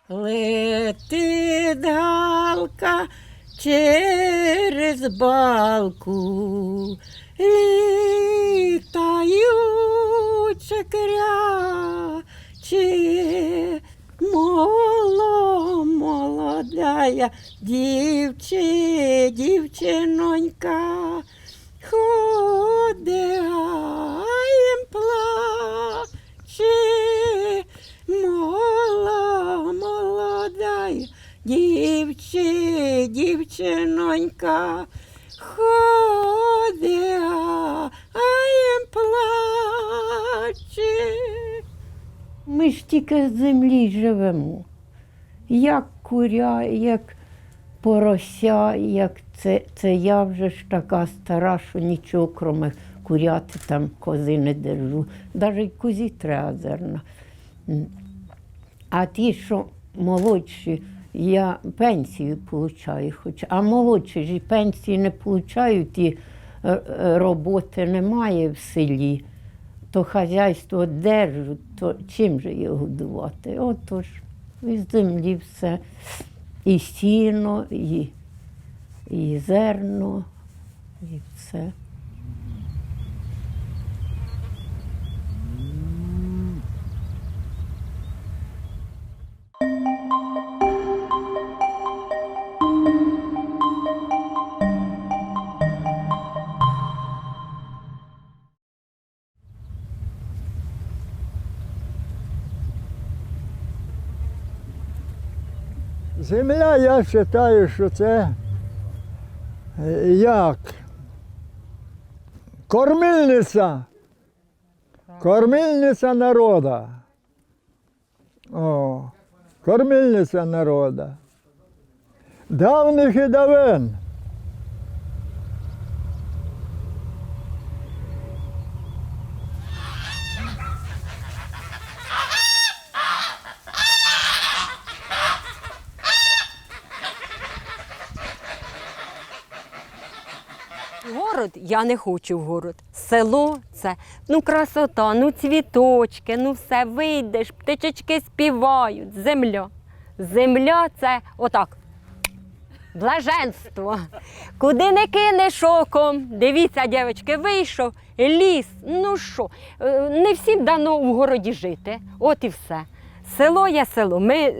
Летить галка через балку, літають чекрячі, молодая дівчинонька, ходить гаєм плаче, молодая дівчинонька, ходить гаєм плаче. Ми ж тільки з землі живемо, як куря, як порося, як це я вже ж така стара, що нічого, крім куряти, там кози не держу. Навіть козі треба зерна. А ті, що молодші, я пенсію отримую, а молодші ж і пенсії не отримують, і роботи немає в селі, то хазяйство держуть, то чим же його годувати? Отож, із землі все. І сіно, і зерно, і все. Земля, я вважаю, що це як кормильниця, кормильниця народу. О, кормильниця народу. Давних і давен. Город я не хочу в город. Село це красота, цвіточки, все, вийдеш, птичечки співають, земля. Земля це отак. Блаженство. Куди не кинеш оком. Дивіться, дівчатки, вийшов, ліс, що, не всім дано в городі жити, от і все. Село є село, ми,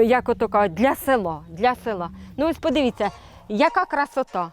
як ото кажуть, для села. Ось подивіться, яка красота.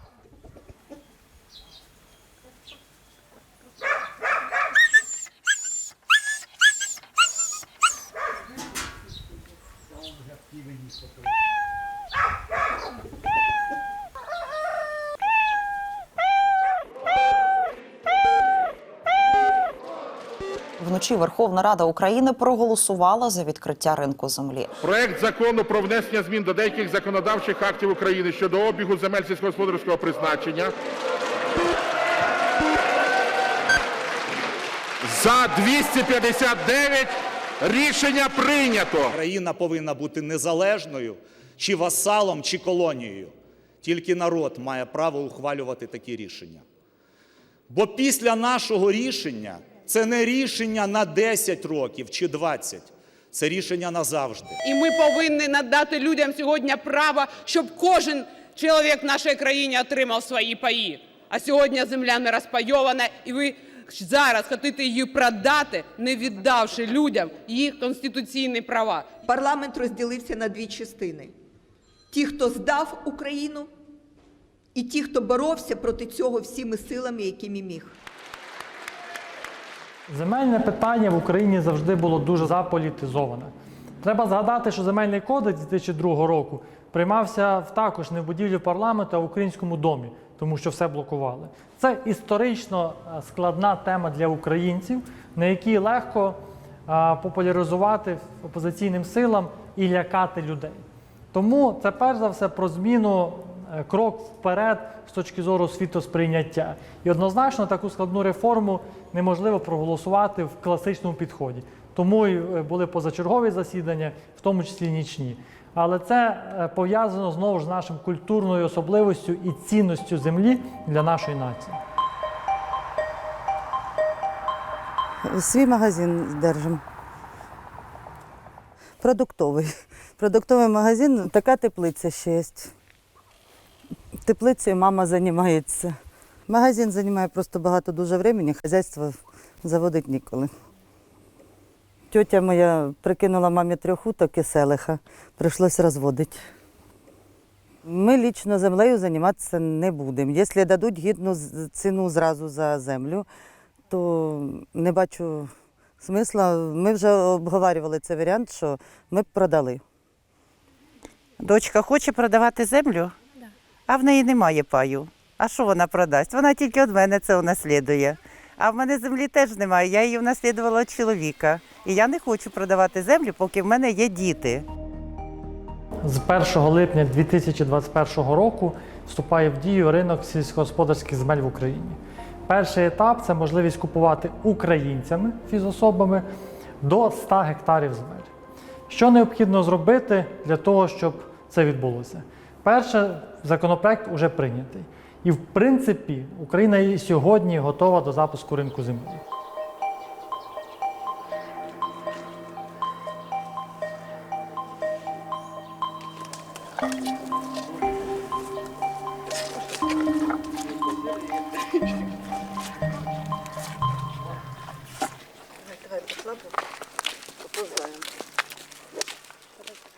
Вночі Верховна Рада України проголосувала за відкриття ринку землі. Проект закону про внесення змін до деяких законодавчих актів України щодо обігу земель сільськогосподарського призначення. За 259 рішення прийнято. Країна повинна бути незалежною, чи васалом, чи колонією. Тільки народ має право ухвалювати такі рішення. Бо після нашого рішення це не рішення на 10 років чи 20. Це рішення назавжди. І ми повинні надати людям сьогодні право, щоб кожен чоловік в нашій країні отримав свої паї. А сьогодні земля не розпайована, і ви зараз хочете її продати, не віддавши людям їх конституційні права. Парламент розділився на дві частини. Ті, хто здав Україну, і ті, хто боровся проти цього всіми силами, якими міг. Земельне питання в Україні завжди було дуже заполітизоване. Треба згадати, що Земельний кодекс 2002 року приймався також не в будівлі парламенту, а в Українському домі, тому що все блокували. Це історично складна тема для українців, на якій легко популяризувати опозиційним силам і лякати людей. Тому це перш за все про зміну, крок вперед з точки зору світосприйняття. І однозначно таку складну реформу неможливо проголосувати в класичному підході. Тому і були позачергові засідання, в тому числі нічні. Але це пов'язано знову ж з нашою культурною особливістю і цінністю землі для нашої нації. Свій магазин держимо. Продуктовий. Продуктовий магазин, така теплиця ще є. Теплицею мама займається. Магазин займає просто багато дуже времени, хазяйство заводить ніколи. Тьотя моя прикинула мамі 3 уток і селиха, прийшлося розводити. Ми лічно землею займатися не будемо. Якщо дадуть гідну ціну зразу за землю, то не бачу смисла. Ми вже обговорювали цей варіант, що ми б продали. Дочка хоче продавати землю, а в неї немає паю. А що вона продасть? Вона тільки від мене це унаслідує. А в мене землі теж немає, я її унаслідувала від чоловіка. І я не хочу продавати землю, поки в мене є діти. З 1 липня 2021 року вступає в дію ринок сільськогосподарських земель в Україні. Перший етап – це можливість купувати українцями, фізособами, до 100 гектарів земель. Що необхідно зробити для того, щоб це відбулося? Перше, законопроект вже прийнятий. І, в принципі, Україна і сьогодні готова до запуску ринку землі.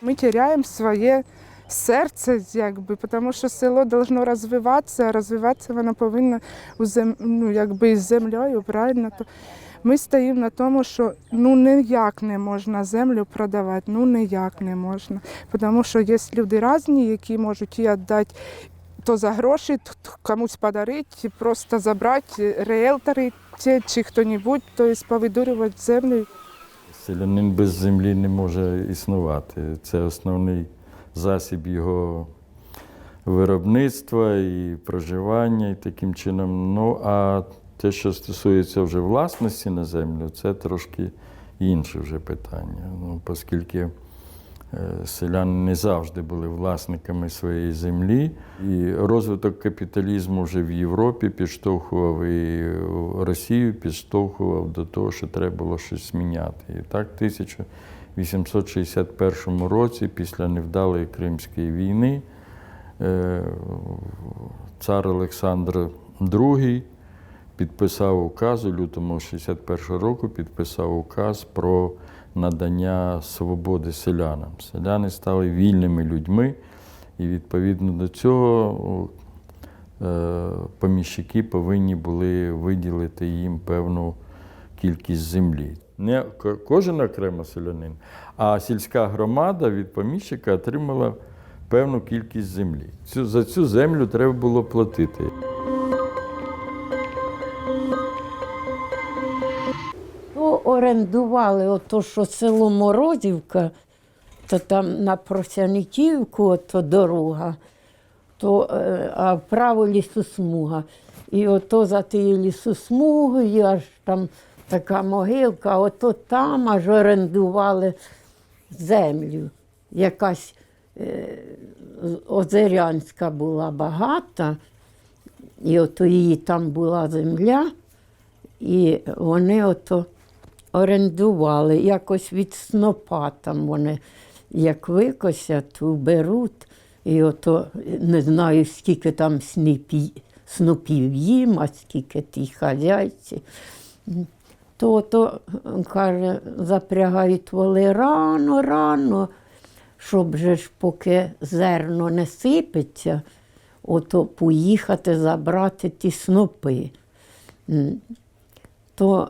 Мы теряем свое серце, якби, тому що село должно розвиватися, а розвиватися воно повинно якби, з землею, правильно? То ми стоїмо на тому, що ніяк не можна землю продавати, ніяк не можна. Тому що є люди різні, які можуть її віддати то за гроші, комусь подарити, просто забрати, ріелтори чи хто-небудь, тобто повидурювати землю. Селянин без землі не може існувати. Це основний засіб його виробництва і проживання, і таким чином. Ну, а те, що стосується вже власності на землю, це трошки інше вже питання. Ну, оскільки селяни не завжди були власниками своєї землі, і розвиток капіталізму вже в Європі підштовхував і Росію, підштовхував до того, що треба було щось міняти. І так, в 1861 році, після невдалої Кримської війни, цар Олександр II підписав указ, у лютому 61 року підписав указ про надання свободи селянам. Селяни стали вільними людьми, і відповідно до цього поміщики повинні були виділити їм певну кількість землі. Не кожен окремо селянин, а сільська громада від поміщика отримала певну кількість землі. За цю землю треба було платити. Орендували ото, що село Морозівка, то там на Просяниківку ото дорога, а вправо лісосмуга. І ото за тією лісосмугою, аж там така могилка, ото там аж орендували землю. Якась озерянська була багата, і ото її там була земля, і вони ото орендували, якось від снопа там вони, як викосять, уберуть, і ото не знаю, скільки там снопів їм, а скільки тій хазяйці. То, каже, запрягають воли рано, щоб же ж поки зерно не сипеться, ото поїхати забрати ті снопи. То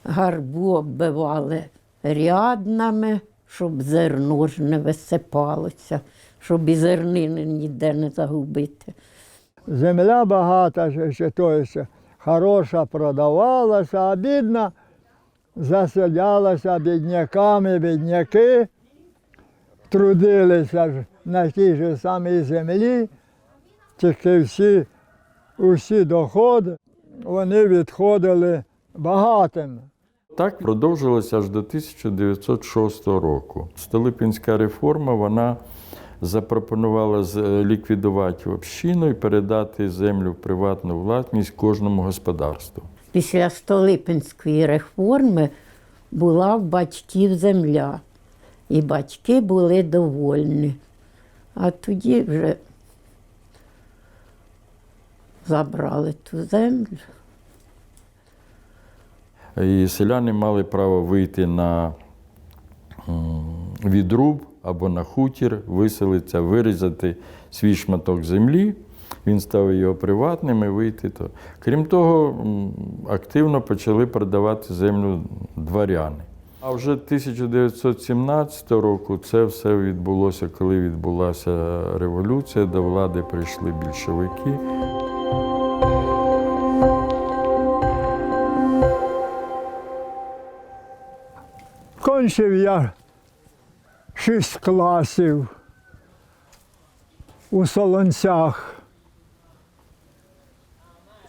гарбу оббивали ряднами, щоб зерно ж не висипалося, щоб і зернини ніде не загубити. Земля багата, тобто, хороша продавалася, а бідна заселялася бідняками. Бідняки трудилися ж на тій же самій землі, тільки усі доходи вони відходили багатими. Так продовжилося аж до 1906 року. Столипінська реформа, вона запропонувала ліквідувати общину і передати землю в приватну власність кожному господарству. Після Столипінської реформи була в батьків земля. І батьки були довольні. А тоді вже забрали ту землю. І селяни мали право вийти на відруб або на хутір, виселитися, вирізати свій шматок землі. Він став його приватним і вийти. Крім того, активно почали продавати землю дворяни. А вже 1917 року це все відбулося, коли відбулася революція, до влади прийшли більшовики. Кончив я 6 класів у Солонцях.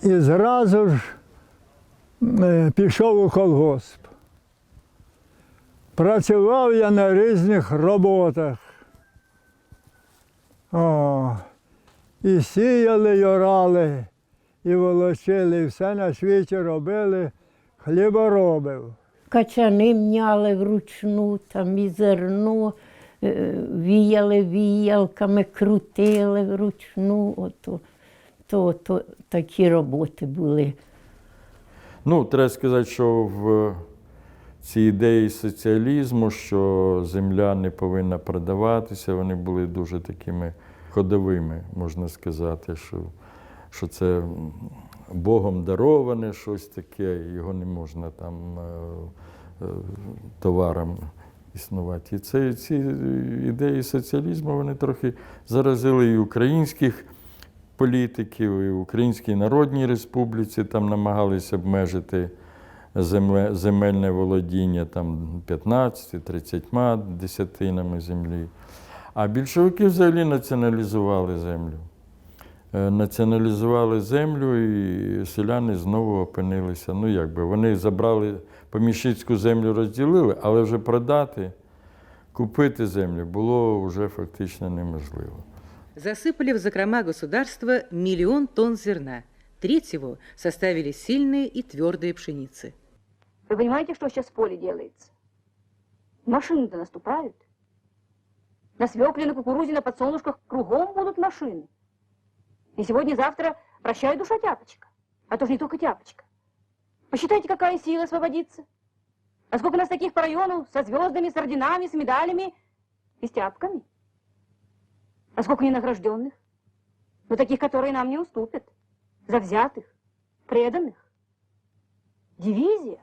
І зразу ж пішов у колгосп. Працював я на різних роботах. І сіяли, і орали, і волочили, і все на світі робили, хліборобив. Качани мняли вручну, там і зерно, віяли віялками, крутили вручну. То такі роботи були. Ну, треба сказати, що в цій ідеї соціалізму, що земля не повинна продаватися, вони були дуже такими ходовими, можна сказати, що це Богом дароване щось таке, його не можна там товаром існувати. І ці ідеї соціалізму, вони трохи заразили і українських політиків, і в Українській Народній Республіці там намагалися обмежити земельне володіння там 15-30 десятинами землі. А більшовики взагалі націоналізували землю. Націоналізували землю, і селяни знову опинилися. Вони забрали поміщицьку землю, розділили, але вже продати, купити землю було вже фактично неможливо. Засыпали в закрома государства 1 миллион тонн зерна. Треть его составили сильные и твердые пшеницы. Вы понимаете, что сейчас в поле делается? Машины-то наступают. На свекле, на кукурузе, на подсолнушках кругом будут машины. И сегодня-завтра прощай, душа, тяпочка. А то ж не только тяпочка. Посчитайте, какая сила освободится. А сколько у нас таких по району со звездами, с орденами, с медалями и с тяпками. А сколько ненагражденных? Но таких, которые нам не уступят. Завзятых, преданных. Дивизия.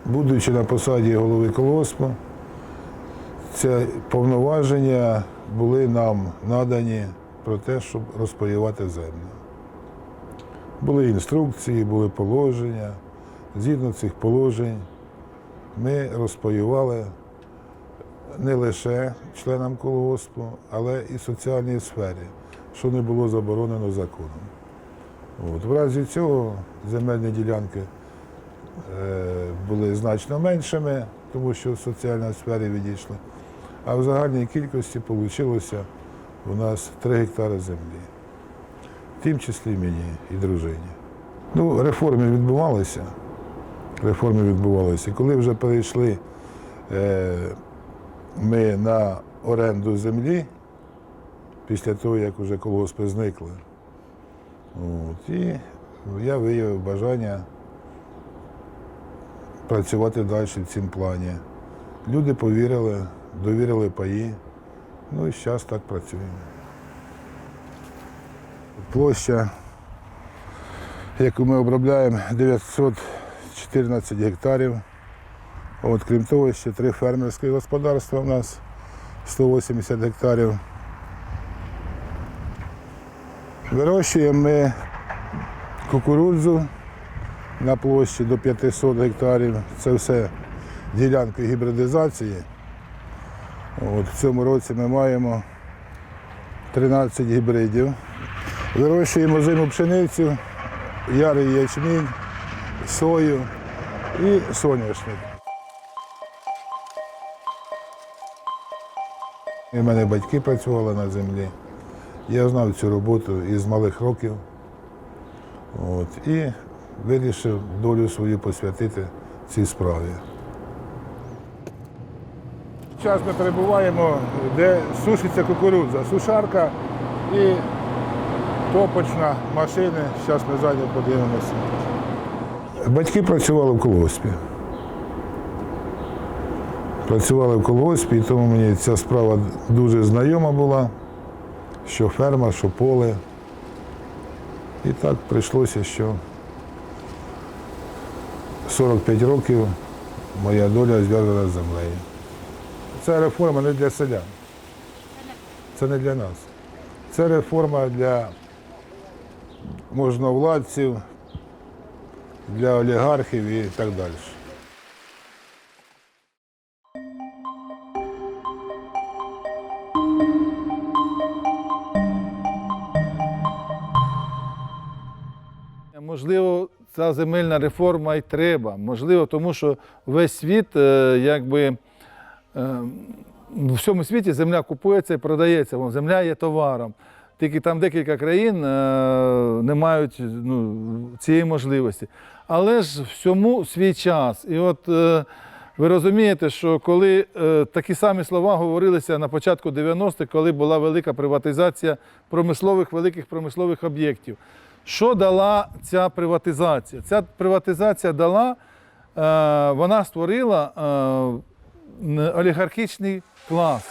Будучи на посаді голови колгоспу, ці повноваження були нам надані про те, щоб розпаювати землю. Були інструкції, були положення. Згідно цих положень ми розпаювали не лише членам колгоспу, але і соціальній сфері, що не було заборонено законом. В разі цього земельні ділянки були значно меншими, тому що в соціальній сфері відійшли. А в загальній кількості вийшло у нас 3 гектари землі. В тім числі мені і дружині. Реформи відбувалися. Коли вже перейшли ми на оренду землі, після того, як вже колгоспи зникли, і я виявив бажання працювати далі в цьому плані. Люди повірили, довірили паї, і зараз так працюємо. Площа, яку ми обробляємо, 914 гектарів. Крім того, ще 3 фермерські господарства у нас, 180 гектарів. Вирощуємо ми кукурудзу на площі до 500 гектарів. Це все ділянки гібридизації. В цьому році ми маємо 13 гібридів. Вирощуємо озиму пшеницю, ярий ячмінь, сою і соняшник. У мене батьки працювали на землі. Я знав цю роботу із малих років. І вирішив долю свою посвятити цій справі. Зараз ми перебуваємо, де сушиться кукурудза, сушарка і топочна машини. Зараз ми зайдемо, подивимося. Батьки працювали в колгоспі. Працювали в колгоспі, і тому мені ця справа дуже знайома була, що ферма, що поле. І так прийшлося, що 45 років моя доля зв'язана з землею. Ця реформа не для селян, це не для нас. Це реформа для можновладців, для олігархів і так далі. Можливо, ця земельна реформа й треба. Можливо, тому що весь світ, якби, в всьому світі земля купується і продається. Земля є товаром. Тільки там декілька країн не мають цієї можливості. Але ж всьому свій час. І от ви розумієте, що коли такі самі слова говорилися на початку 90-х, коли була велика приватизація великих промислових об'єктів. Що дала ця приватизація? Ця приватизація дала, вона створила олігархічний клас.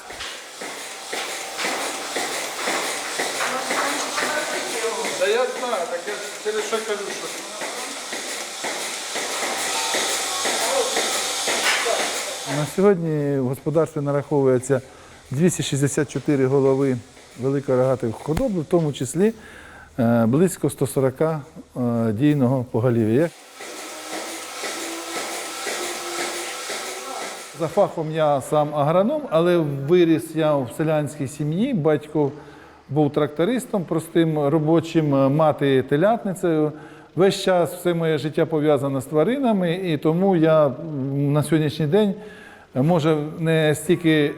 Та я знаю, так я через що кажу, що... На сьогодні в господарстві нараховується 264 голови великорогатих худоби, в тому числі близько 140 дійного поголів'я. За фахом я сам агроном, але виріс я в селянській сім'ї. Батько був трактористом, простим робочим, мати телятницею. Весь час все моє життя пов'язане з тваринами, і тому я на сьогоднішній день, може, не стільки,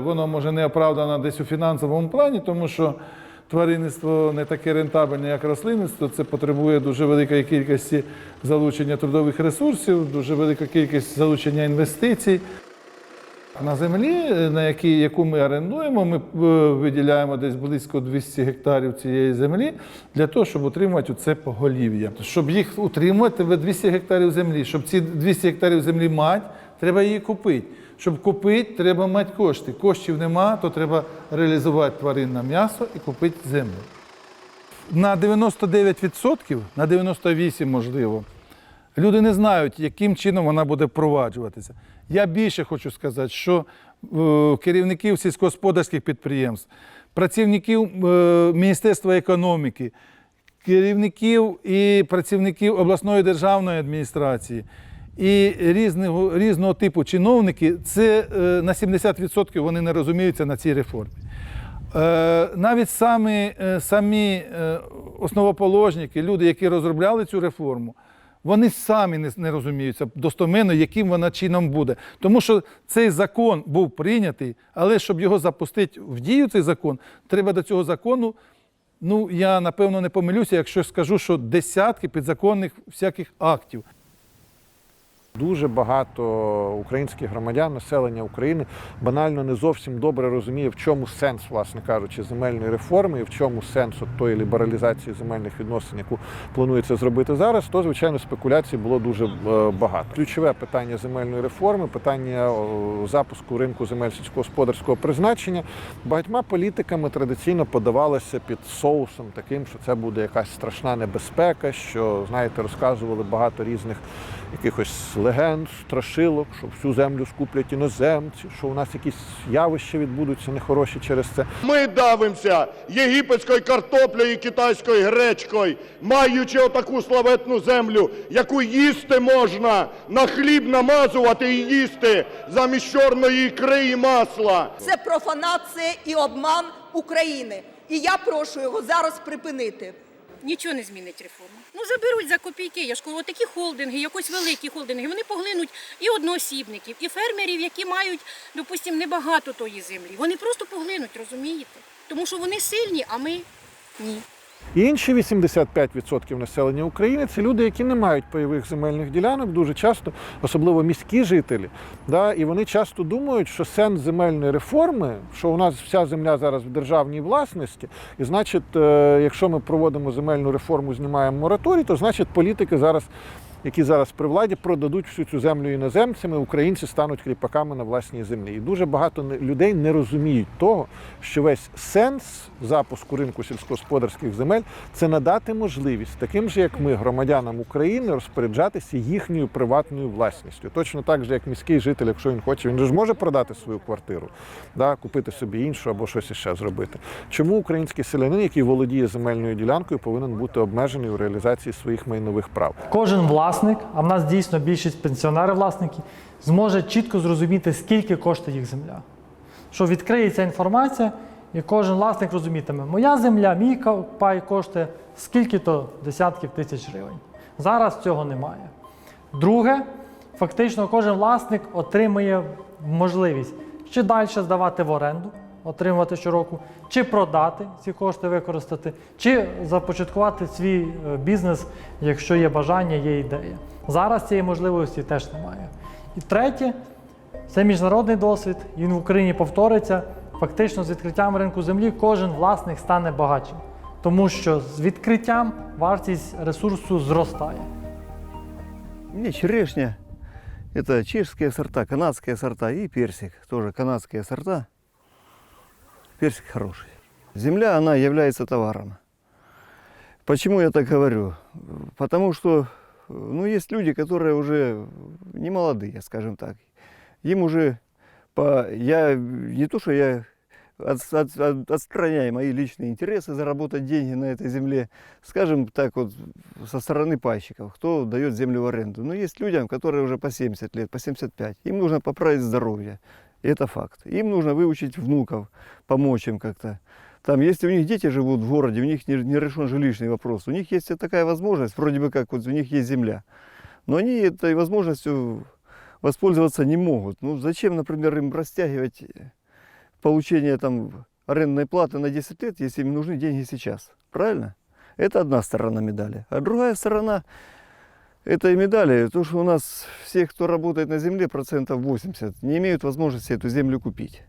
воно може не оправдано десь у фінансовому плані, тому що тваринництво не таке рентабельне, як рослинництво. Це потребує дуже великої кількості залучення трудових ресурсів, дуже велика кількість залучення інвестицій. На землі, яку ми орендуємо, ми виділяємо десь близько 200 гектарів цієї землі для того, щоб утримувати це поголів'я. Щоб їх утримувати, 200 гектарів землі. Щоб ці 200 гектарів землі мати, треба її купити. Щоб купити, треба мати кошти. Коштів нема, то треба реалізувати тваринне м'ясо і купити землю. На 99%, на 98% можливо, люди не знають, яким чином вона буде впроваджуватися. Я більше хочу сказати, що керівників сільськогосподарських підприємств, працівників Міністерства економіки, керівників і працівників обласної державної адміністрації і різного типу чиновники, це на 70% вони не розуміються на цій реформі. Навіть самі основоположники, люди, які розробляли цю реформу, вони самі не розуміються достоменно, яким вона чином буде. Тому що цей закон був прийнятий, але щоб його запустити в дію, цей закон, треба до цього закону, я напевно не помилюся, якщо скажу, що десятки підзаконних всяких актів. Дуже багато українських громадян, населення України банально не зовсім добре розуміє, в чому сенс, власне кажучи, земельної реформи і в чому сенс тої лібералізації земельних відносин, яку планується зробити зараз, то, звичайно, спекуляцій було дуже багато. Ключове питання земельної реформи, питання запуску ринку земель сільськогосподарського призначення багатьма політиками традиційно подавалося під соусом таким, що це буде якась страшна небезпека, що, знаєте, розказували багато різних якихось легенд, страшилок, що всю землю скуплять іноземці, що у нас якісь явища відбудуться нехороші через це. Ми давимося єгипетською картоплею і китайською гречкою, маючи отаку славетну землю, яку їсти можна, на хліб намазувати і їсти замість чорної ікри і масла. Це профанація і обман України. І я прошу його зараз припинити. Нічого не змінить реформу. Заберуть за копійки, я ж кажу, такі холдинги, якось великі холдинги, вони поглинуть і одноосібників, і фермерів, які мають, допустимо, небагато тої землі. Вони просто поглинуть, розумієте? Тому що вони сильні, а ми ні. І інші 85% населення України – це люди, які не мають пайових земельних ділянок, дуже часто, особливо міські жителі. Да, і вони часто думають, що сенс земельної реформи, що у нас вся земля зараз в державній власності, і значить, якщо ми проводимо земельну реформу, знімаємо мораторій, то значить політики зараз, які зараз при владі, продадуть всю цю землю іноземцями, українці стануть кріпаками на власній землі. І дуже багато людей не розуміють того, що весь сенс запуску ринку сільськогосподарських земель – це надати можливість таким же, як ми, громадянам України, розпоряджатися їхньою приватною власністю. Точно так же, як міський житель, якщо він хоче, він же ж може продати свою квартиру, да, купити собі іншу або щось іще зробити. Чому український селянин, який володіє земельною ділянкою, повинен бути обмежений у реалізації своїх майнових прав? Кожен власник, а в нас дійсно більшість пенсіонерів-власників, зможе чітко зрозуміти, скільки коштує їх земля. Що відкриється інформація, і кожен власник розумітиме, моя земля, мій пай коштує скільки-то десятків тисяч гривень. Зараз цього немає. Друге, фактично кожен власник отримує можливість чи далі здавати в оренду, отримувати щороку, чи продати ці кошти, використати, чи започаткувати свій бізнес, якщо є бажання, є ідея. Зараз цієї можливості теж немає. І третє, це міжнародний досвід, він в Україні повториться. Фактично з відкриттям ринку землі кожен власник стане багатшим, тому що з відкриттям вартість ресурсу зростає. У меня черешня, это чешские сорта, канадские сорта и персик, тоже канадские сорта. Персик хороший. Земля, она является товаром. Почему я так говорю? Потому что, есть люди, которые уже не молодые, скажем так. Им уже, я отстраняю мои личные интересы, заработать деньги на этой земле, скажем так, вот со стороны пайщиков, кто дает землю в аренду. Но есть людям, которые уже по 70 лет, по 75, им нужно поправить здоровье. И это факт. Им нужно выучить внуков, помочь им как-то. Там, если у них дети живут в городе, у них не решен жилищный вопрос, у них есть такая возможность, вроде бы как вот у них есть земля. Но они этой возможностью воспользоваться не могут. Зачем, например, им растягивать получение арендной платы на 10 лет, если им нужны деньги сейчас? Правильно? Это одна сторона медали. А другая сторона этой медали, то, что у нас все, кто работает на земле, 80%, не имеют возможности эту землю купить.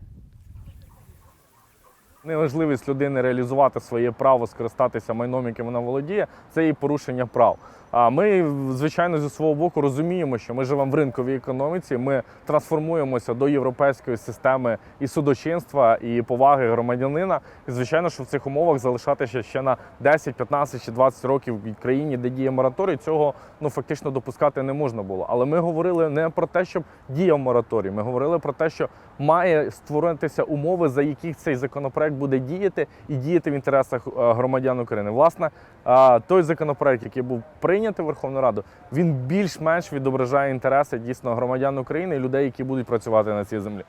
Неможливість людини реалізувати своє право скористатися майном, яким вона володіє, це і порушення прав. А ми, звичайно, зі свого боку розуміємо, що ми живемо в ринковій економіці, ми трансформуємося до європейської системи і судочинства, і поваги громадянина. І, звичайно, що в цих умовах залишатися ще на 10, 15 чи 20 років в країні, де діє мораторій, цього фактично допускати не можна було. Але ми говорили не про те, щоб діяв мораторій, ми говорили про те, що має створитися умови, за яких цей законопроект буде діяти і діяти в інтересах громадян України. Власне, той законопроект, який був прийнятий Верховною Радою, він більш-менш відображає інтереси дійсно громадян України і людей, які будуть працювати на цій землі.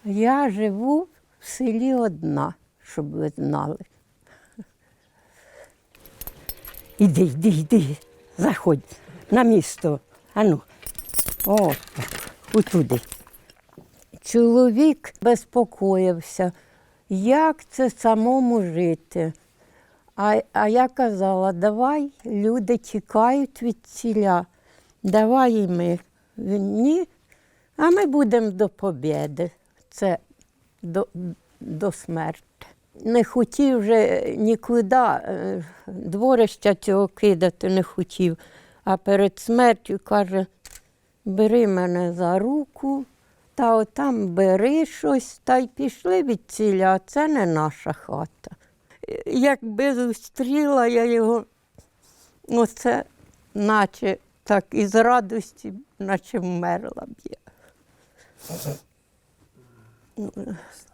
Я живу в селі одна, щоб ви знали. Іди, заходь на місто. Ану, о, отуди. Чоловік безпокоївся, як це самому жити. А я казала, давай, люди тікають від ціля, давай і ми. Він, ні, а ми будемо до побєди, це до смерті. Не хотів вже нікуди, дворища цього кидати не хотів, а перед смертю каже, бери мене за руку, та отам бери щось, та й пішли від ціля, це не наша хата. Якби зустріла я його, оце наче так із радості, наче вмерла б я.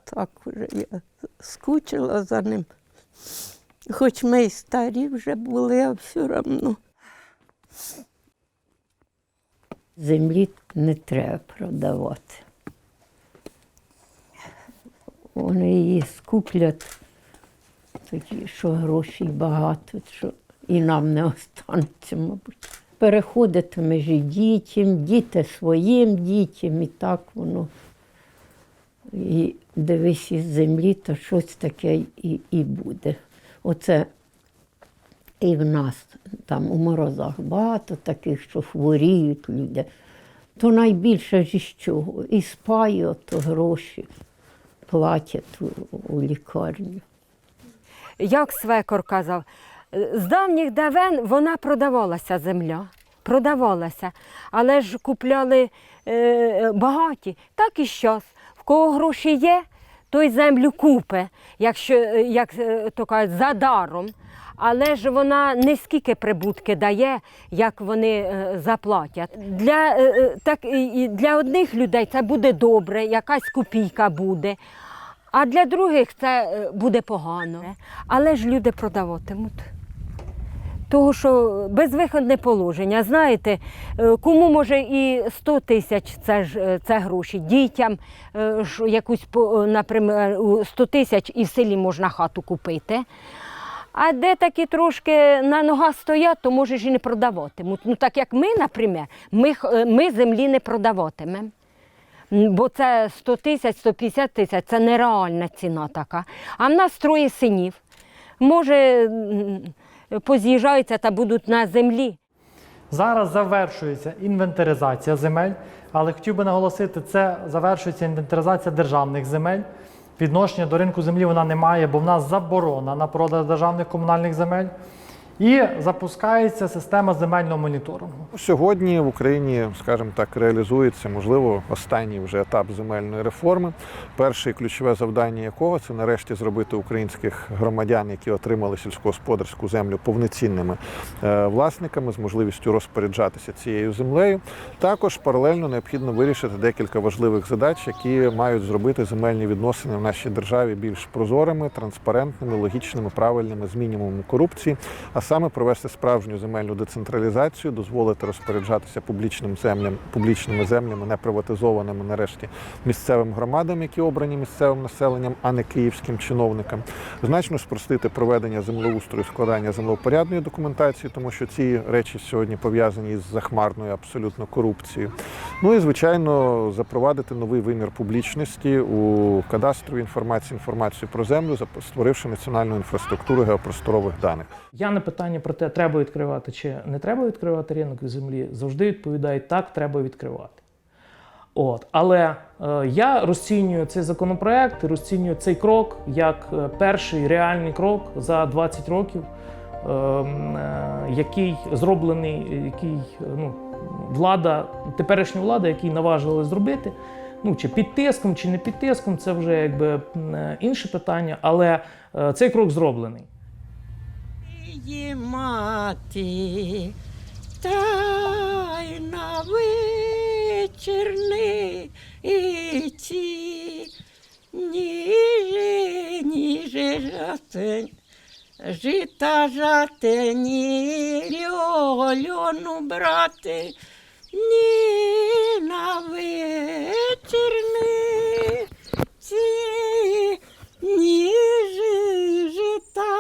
Так уже я скучила за ним. Хоч ми й старі вже були, а все одно. Землі не треба продавати. Вони її скуплять, такі, що грошей багато, що і нам не останеться, мабуть. Переходити між дітям, діти своїм дітям, і так воно І дивись із землі, то щось таке і буде. Оце і в нас там у морозах багато таких, що хворіють люди. То найбільше ж із чого? І спаю, то гроші платять у лікарню. Як свекор казав, з давніх давен вона продавалася, земля. Продавалася. Але ж купляли багаті. Так і зараз. В кого гроші є, той землю купе, якщо, як то кажуть, за даром. Але ж вона не скільки прибутки дає, як вони заплатять. Для одних людей це буде добре, якась копійка буде, а для других це буде погано. Але ж люди продаватимуть. Того, що безвиходне положення, знаєте, кому може і 100 тисяч це гроші, дітям якусь, наприклад, 100 тисяч і в селі можна хату купити. А де такі трошки на ногах стоять, то може ж і не продаватимуть. Ну так як ми, наприклад, ми землі не продаватимемо. Бо це 100 тисяч, 150 тисяч, це нереальна ціна така. А в нас 3 синів. Може, поз'їжджаються та будуть на землі. Зараз завершується інвентаризація земель, але хотів би наголосити, це завершується інвентаризація державних земель. Відношення до ринку землі вона не має, бо в нас заборона на продаж державних комунальних земель. І запускається система земельного моніторингу. Сьогодні в Україні, скажімо так, реалізується, можливо, останній вже етап земельної реформи. Перше і ключове завдання якого – це нарешті зробити українських громадян, які отримали сільськогосподарську землю, повноцінними власниками з можливістю розпоряджатися цією землею. Також паралельно необхідно вирішити декілька важливих задач, які мають зробити земельні відносини в нашій державі більш прозорими, транспарентними, логічними, правильними, з мінімумом корупції. А саме провести справжню земельну децентралізацію, дозволити розпоряджатися публічними землями, не приватизованими нарешті місцевим громадам, які обрані місцевим населенням, а не київським чиновникам. Значно спростити проведення землеустрою, складання землевпорядної документації, тому що ці речі сьогодні пов'язані з захмарною абсолютно корупцією. Ну і, звичайно, запровадити новий вимір публічності у кадастровій інформацію про землю, створивши національну інфраструктуру геопросторових даних. Я на питання про те, треба відкривати чи не треба відкривати ринок землі, завжди відповідаю, так, треба відкривати. Але я розцінюю цей законопроект, розцінюю цей крок як перший реальний крок за 20 років, який зроблений, теперішня влада, який наважили зробити. Чи під тиском, чи не під тиском, це вже якби інше питання, але цей крок зроблений. Її мати, та й на вечірниці, ніже жати, жита жати, ні льону брати, ні на вечірниці, ніже жита.